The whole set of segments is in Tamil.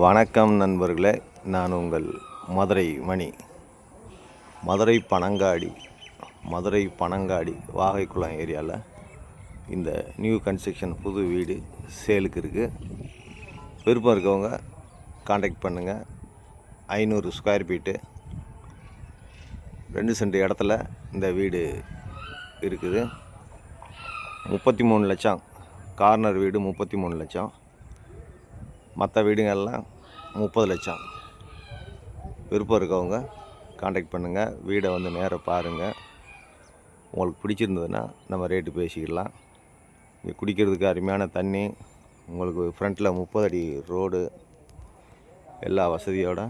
வணக்கம் நண்பர்களே, நான் உங்கள் மதுரை மணி. மதுரை பனங்காடி வாகைக்குளம் ஏரியாவில் இந்த நியூ கன்ஸ்ட்ரக்ஷன் புது வீடு சேலுக்கு இருக்குது. விருப்பம் இருக்கவங்க காண்டாக்ட் பண்ணுங்கள். 500 ஸ்கொயர் ஃபீட்டு 2 சென்ட் இடத்துல இந்த வீடு இருக்குது. 33 லட்சம். கார்னர் வீடு 33 லட்சம். மற்ற வீடுங்கள்லாம் 30 லட்சம். விருப்பம் இருக்கவங்க காண்டாக்ட் பண்ணுங்கள். வீடை வந்து நேராக பாருங்கள். உங்களுக்கு பிடிச்சிருந்ததுன்னா நம்ம ரேட்டு பேசிக்கலாம். இங்கே குடிக்கிறதுக்கு அருமையான தண்ணி, உங்களுக்கு ஃப்ரண்ட்டில் 30 அடி ரோடு, எல்லா வசதியோடு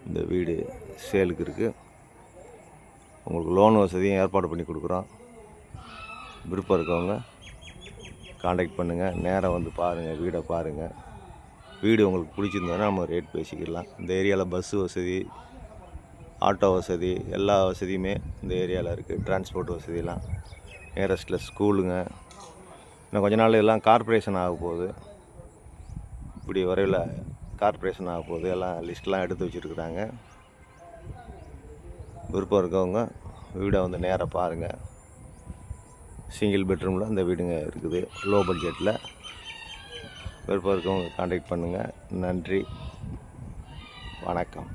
இந்த வீடு சேலுக்கு இருக்குது. உங்களுக்கு லோன் வசதியும் ஏற்பாடு பண்ணி கொடுக்குறோம். விருப்பம் இருக்கவங்க காண்டாக்ட் பண்ணுங்கள். நேராக வந்து பாருங்கள், வீடை பாருங்கள். வீடு உங்களுக்கு பிடிச்சிருந்ததுன்னா நம்ம ரேட் பேசிக்கலாம். இந்த ஏரியாவில் பஸ்ஸு வசதி, ஆட்டோ வசதி, எல்லா வசதியுமே இந்த ஏரியாவில் இருக்குது. டிரான்ஸ்போர்ட் வசதியெல்லாம், நியரஸ்ட்டில் ஸ்கூலுங்க. இன்னும் கொஞ்ச நாள் எல்லாம் கார்ப்பரேஷன் ஆக போகுது. இப்படி வரையில் கார்ப்பரேஷன் ஆக போகுது. எல்லாம் லிஸ்ட்லாம் எடுத்து வச்சுருக்குறாங்க. விருப்பம் இருக்கவங்க வீடை வந்து நேராக பாருங்கள். சிங்கிள் பெட்ரூமில் இந்த வீடுங்க இருக்குது, லோ பட்ஜெட்டில். விருப்பம் இருக்கவங்க காண்டாக்ட் பண்ணுங்கள். நன்றி, வணக்கம்.